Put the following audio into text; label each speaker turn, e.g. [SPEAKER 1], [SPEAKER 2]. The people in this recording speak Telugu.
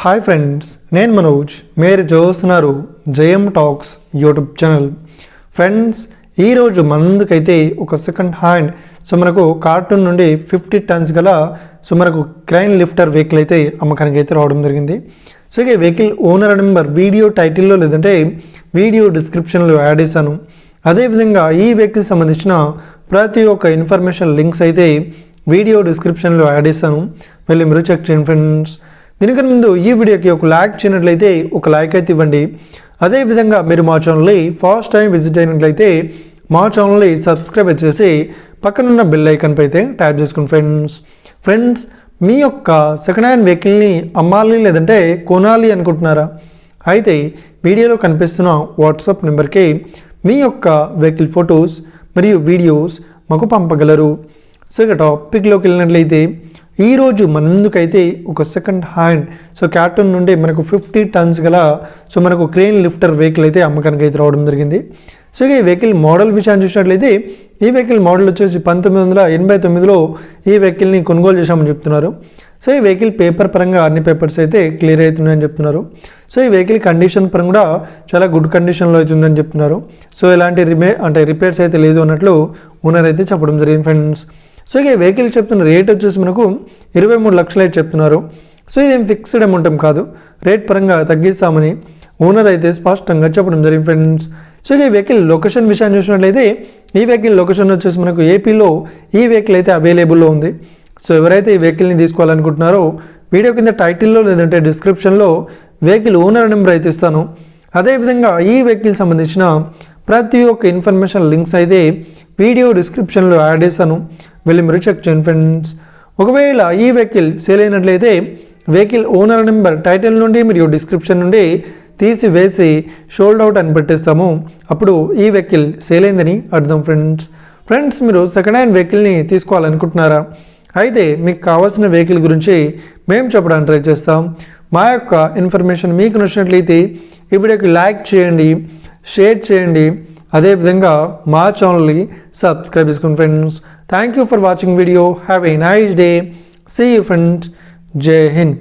[SPEAKER 1] హాయ్ ఫ్రెండ్స్, నేను మనోజ్. మీరు చూస్తున్నారు జయం టాక్స్ యూట్యూబ్ ఛానల్. ఫ్రెండ్స్, ఈరోజు ముందుకైతే ఒక సెకండ్ హ్యాండ్ మనకు కార్టూన్ నుండి 50 టన్స్ గల మనకు క్రైన్ లిఫ్టర్ వెహికల్ అయితే అమ్మకానికి అయితే రావడం జరిగింది. ఈ వెహికల్ ఓనర్ నెంబర్ వీడియో టైటిల్లో లేదంటే వీడియో డిస్క్రిప్షన్లో యాడ్ చేశాను. అదేవిధంగా ఈ వెహికల్ సంబంధించిన ప్రతి ఒక్క ఇన్ఫర్మేషన్ లింక్స్ అయితే వీడియో డిస్క్రిప్షన్లో యాడ్ చేశాను. వెళ్ళి మీరు చెక్ చేయండి ఫ్రెండ్స్. దీనికన్నా ముందు ఈ వీడియోకి ఒక లైక్ చేయనట్లయితే ఒక లైక్ అయితే ఇవ్వండి. అదేవిధంగా మీరు మా ఛానల్ని ఫస్ట్ టైం విజిట్ అయినట్లయితే మా ఛానల్ని సబ్స్క్రైబ్ చేసి పక్కనున్న బెల్ ఐకాన్పై అయితే ట్యాప్ చేసుకోండి ఫ్రెండ్స్. మీ యొక్క సెకండ్ హ్యాండ్ వెహికల్ని అమ్మాలి లేదంటే కొనాలి అనుకుంటున్నారా? అయితే వీడియోలో కనిపిస్తున్న వాట్సాప్ నెంబర్కి మీ యొక్క వెహికల్ ఫొటోస్ మరియు వీడియోస్ మాకు పంపగలరు. ఇక టాపిక్లోకి వెళ్ళినట్లయితే ఈరోజు మన ముందుకైతే ఒక సెకండ్ హ్యాండ్ కార్టూన్ నుండి మనకు 50 టన్స్ గల మనకు క్రేన్ లిఫ్టర్ వెహికల్ అయితే అమ్మకానికి అయితే రావడం జరిగింది. ఈ వెహికల్ మోడల్ విషయాన్ని చూసినట్లయితే ఈ వెహికల్ మోడల్ వచ్చేసి 1989లో ఈ వెహికల్ని కొనుగోలు చేశామని చెప్తున్నారు. ఈ వెహికల్ పేపర్ పరంగా అన్ని పేపర్స్ అయితే క్లియర్ అవుతున్నాయని చెప్తున్నారు. ఈ వెహికల్ కండిషన్ పరంగా కూడా చాలా గుడ్ కండిషన్లో అవుతుందని చెప్తున్నారు. ఎలాంటి రిపేర్స్ అయితే లేదు అన్నట్లు ఓనర్ అయితే చెప్పడం జరిగింది ఫ్రెండ్స్. ఈ వెహికల్ చెప్తున్న రేట్ వచ్చేసి మనకు 23 లక్షలు అయితే చెప్తున్నారు. ఇదేం ఫిక్స్డ్ అమౌంట్ కాదు, రేట్ పరంగా తగ్గిస్తామని ఓనర్ అయితే స్పష్టంగా చెప్పడం జరిగింది ఫ్రెండ్స్. ఈ వెహికల్ లొకేషన్ విషయాన్ని చూసినట్లయితే ఈ వెహికల్ లొకేషన్ వచ్చేసి మనకు ఏపీలో ఈ వెహికల్ అయితే అవైలబుల్లో ఉంది. ఎవరైతే ఈ వెహికల్ని తీసుకోవాలనుకుంటున్నారో వీడియో కింద టైటిల్లో లేదంటే డిస్క్రిప్షన్లో వెహికల్ ఓనర్ నెంబర్ అయితే ఇస్తాను. అదేవిధంగా ఈ వెహికల్ సంబంధించిన ప్రతి ఒక్క ఇన్ఫర్మేషన్ లింక్స్ అయితే వీడియో డిస్క్రిప్షన్లో యాడ్ చేశాను. వెళ్ళి మీరు చెక్ చేయండి ఫ్రెండ్స్. ఒకవేళ ఈ వెహికల్ సేల్ అయినట్లయితే వెహికల్ ఓనర్ నెంబర్ టైటిల్ నుండి మరియు డిస్క్రిప్షన్ నుండి తీసివేసి షోల్డ్ అవుట్ అని పెట్టేస్తాము. అప్పుడు ఈ వెహికల్ సేల్ అయిందని అర్థం ఫ్రెండ్స్. మీరు సెకండ్ హ్యాండ్ వెహికల్ని తీసుకోవాలనుకుంటున్నారా? అయితే మీకు కావాల్సిన వెహికల్ గురించి మేము చెప్పడానికి ట్రై చేస్తాం. మా యొక్క ఇన్ఫర్మేషన్ మీకు నచ్చినట్లయితే ఈ వీడియోకి లైక్ చేయండి, షేర్ చేయండి. అదేవిధంగా మా ఛానల్ని సబ్స్క్రైబ్ చేసుకోండి friends. Thank you for watching video. Have a nice day. See you friends. జై హింద్.